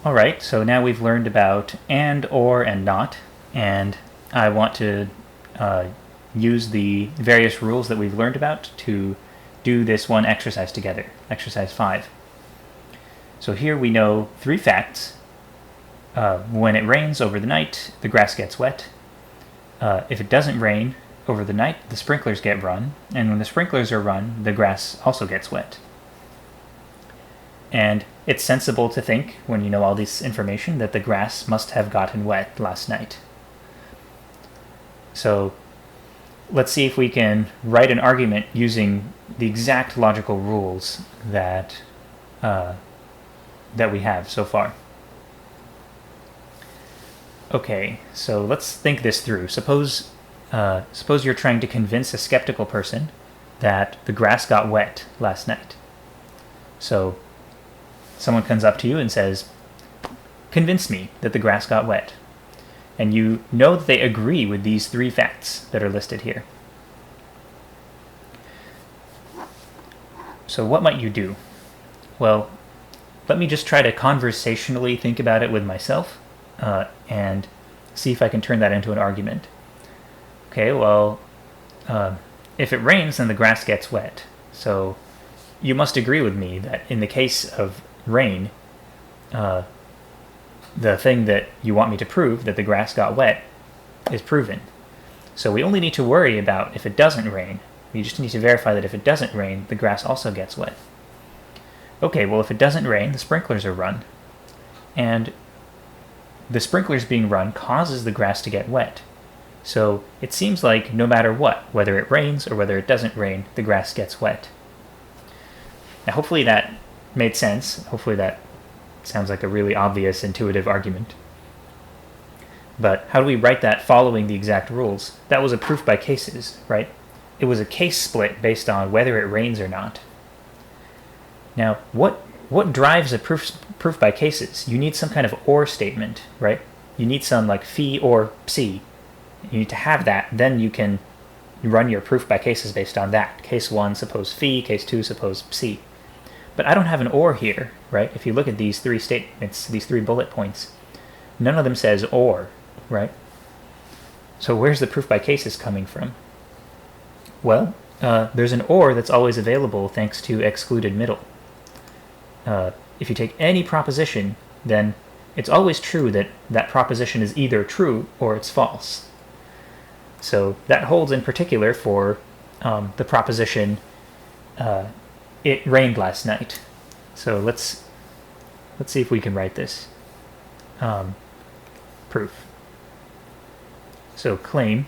All right, so now we've learned about and, or, and not, and I want to use the various rules that we've learned about to do this one exercise together, exercise 5. So here we know 3 facts. When it rains over the night, the grass gets wet. If it doesn't rain over the night, the sprinklers get run, and when the sprinklers are run, the grass also gets wet. And it's sensible to think, when you know all this information, that the grass must have gotten wet last night. So let's see if we can write an argument using the exact logical rules that we have so far. Okay, so let's think this through. Suppose you're trying to convince a skeptical person that the grass got wet last night. So someone comes up to you and says, "Convince me that the grass got wet." And you know that they agree with these 3 facts that are listed here. So what might you do? Well, let me just try to conversationally think about it with myself and see if I can turn that into an argument. Okay, well, if it rains, then the grass gets wet. So you must agree with me that in the case of rain, the thing that you want me to prove, that the grass got wet, is proven. So we only need to worry about if it doesn't rain. We just need to verify that if it doesn't rain, the grass also gets wet. Okay, well, if it doesn't rain, the sprinklers are run. And the sprinklers being run causes the grass to get wet. So it seems like no matter what, whether it rains or whether it doesn't rain, the grass gets wet. Now, hopefully that made sense. Hopefully that sounds like a really obvious, intuitive argument. But how do we write that following the exact rules? That was a proof by cases, right? It was a case split based on whether it rains or not. Now, what drives a proof by cases? You need some kind of or statement, right? You need some like phi or psi. You need to have that, then you can run your proof by cases based on that. Case 1, suppose phi. Case 2, suppose psi. But I don't have an or here, right? If you look at these 3 statements, these 3 bullet points, none of them says or, right? So where's the proof by cases coming from? Well, there's an or that's always available thanks to excluded middle. If you take any proposition, then it's always true that that proposition is either true or it's false. So that holds in particular for the proposition it rained last night. So let's see if we can write this. Proof. So claim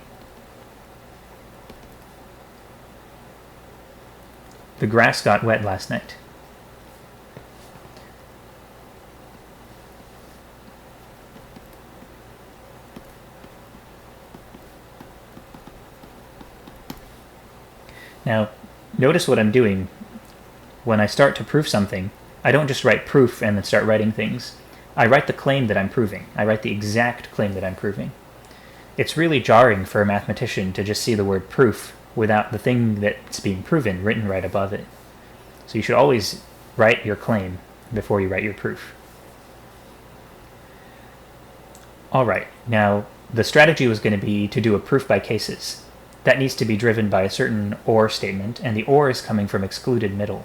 the grass got wet last night. Now, notice what I'm doing. When I start to prove something, I don't just write proof and then start writing things. I write the claim that I'm proving. I write the exact claim that I'm proving. It's really jarring for a mathematician to just see the word proof without the thing that's being proven written right above it. So you should always write your claim before you write your proof. All right, now the strategy was going to be to do a proof by cases. That needs to be driven by a certain or statement, and the or is coming from excluded middle.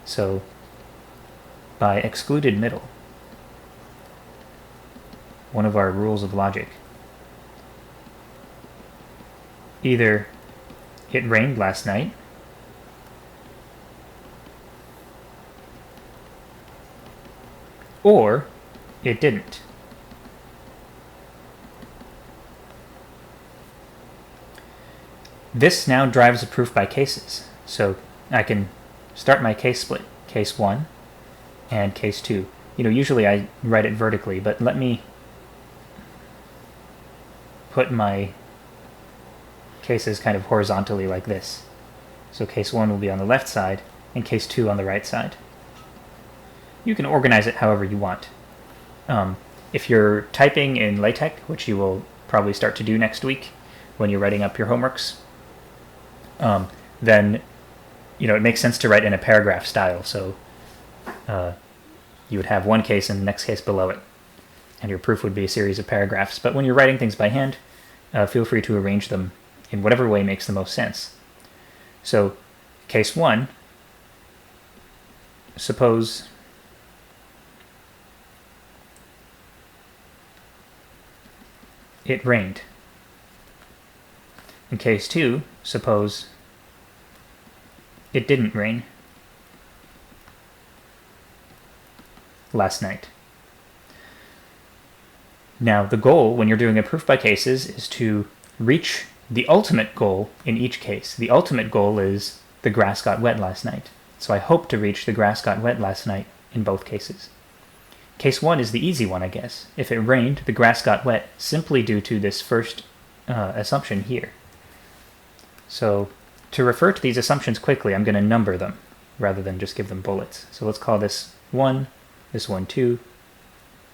So by excluded middle, one of our rules of logic, either it rained last night, or it didn't. This now drives a proof by cases. So I can start my case split, case 1 and case 2. Usually I write it vertically, but let me put my cases kind of horizontally like this. So case 1 will be on the left side and case 2 on the right side. You can organize it however you want. If you're typing in LaTeX, which you will probably start to do next week when you're writing up your homeworks, then it makes sense to write in a paragraph style. So you would have one case and the next case below it, and your proof would be a series of paragraphs. But when you're writing things by hand, feel free to arrange them in whatever way makes the most sense. So, case 1, suppose it rained. In case 2, suppose it didn't rain last night. Now, the goal when you're doing a proof by cases is to reach the ultimate goal in each case. The ultimate goal is the grass got wet last night. So I hope to reach the grass got wet last night in both cases. Case 1 is the easy one, I guess. If it rained, the grass got wet simply due to this first assumption here. So to refer to these assumptions quickly, I'm going to number them rather than just give them bullets. So let's call this 1, this one 2,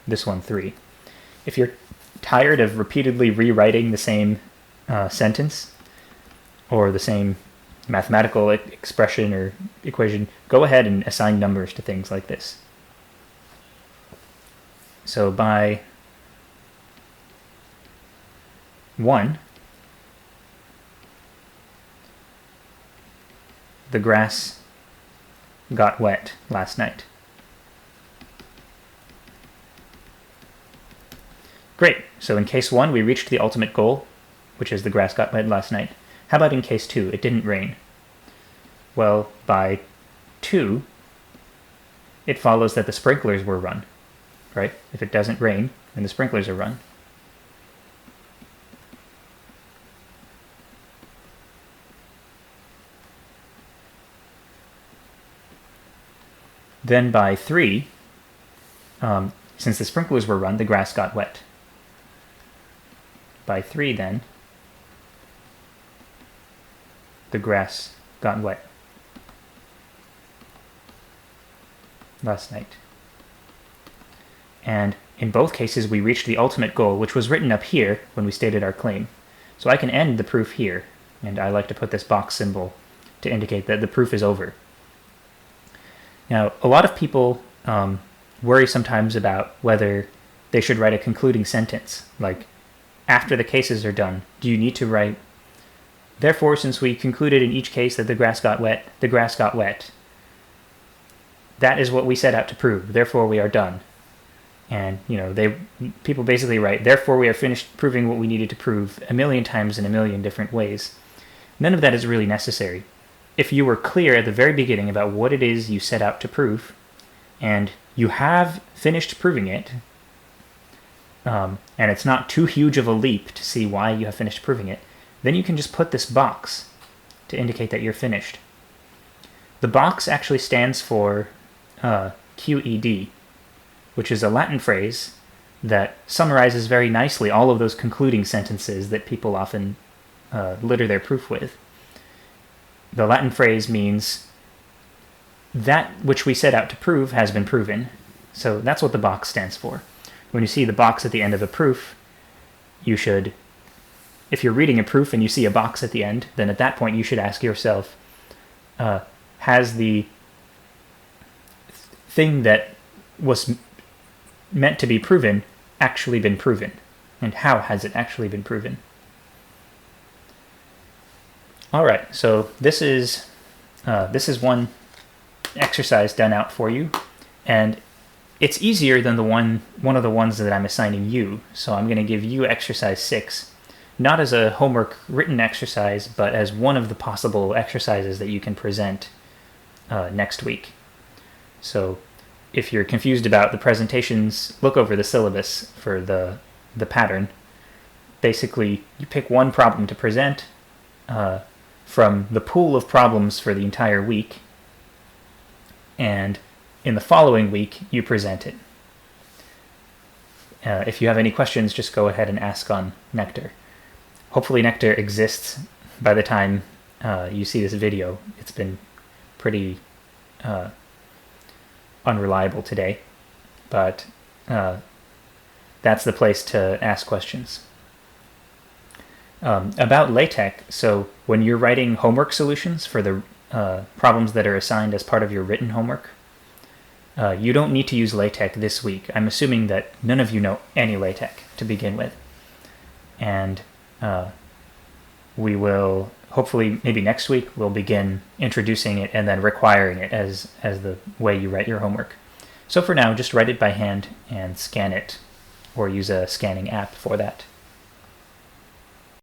this one 3. If you're tired of repeatedly rewriting the same sentence or the same mathematical expression or equation, go ahead and assign numbers to things like this. So by 1, the grass got wet last night. Great, so in case 1 we reached the ultimate goal, which is the grass got wet last night. How about in case 2, it didn't rain? Well, by 2, it follows that the sprinklers were run, right? If it doesn't rain, then the sprinklers are run. Then by 3, since the sprinklers were run, the grass got wet. By 3 then, the grass got wet last night. And in both cases we reached the ultimate goal, which was written up here when we stated our claim. So I can end the proof here, and I like to put this box symbol to indicate that the proof is over. Now, a lot of people worry sometimes about whether they should write a concluding sentence, like, after the cases are done, do you need to write, therefore, since we concluded in each case that the grass got wet, the grass got wet. That is what we set out to prove, therefore we are done. And, people basically write, therefore we are finished proving what we needed to prove a million times in a million different ways. None of that is really necessary. If you were clear at the very beginning about what it is you set out to prove, and you have finished proving it, and it's not too huge of a leap to see why you have finished proving it, then you can just put this box to indicate that you're finished. The box actually stands for QED, which is a Latin phrase that summarizes very nicely all of those concluding sentences that people often litter their proof with. The Latin phrase means that which we set out to prove has been proven. So that's what the box stands for. When you see the box at the end of a proof, you should, if you're reading a proof and you see a box at the end, then at that point you should ask yourself, has the thing that was meant to be proven actually been proven? And how has it actually been proven? All right, so this is one exercise done out for you, and it's easier than one of the ones that I'm assigning you. So I'm going to give you exercise 6, not as a homework written exercise, but as one of the possible exercises that you can present next week. So if you're confused about the presentations, look over the syllabus for the pattern. Basically, you pick one problem to present from the pool of problems for the entire week, and in the following week, you present it. If you have any questions, just go ahead and ask on Nectar. Hopefully Nectar exists by the time you see this video. It's been pretty unreliable today, but that's the place to ask questions. About LaTeX, so when you're writing homework solutions for the problems that are assigned as part of your written homework, You don't need to use LaTeX this week. I'm assuming that none of you know any LaTeX to begin with. And we will, hopefully, maybe next week, we'll begin introducing it and then requiring it as the way you write your homework. So for now, just write it by hand and scan it, or use a scanning app for that.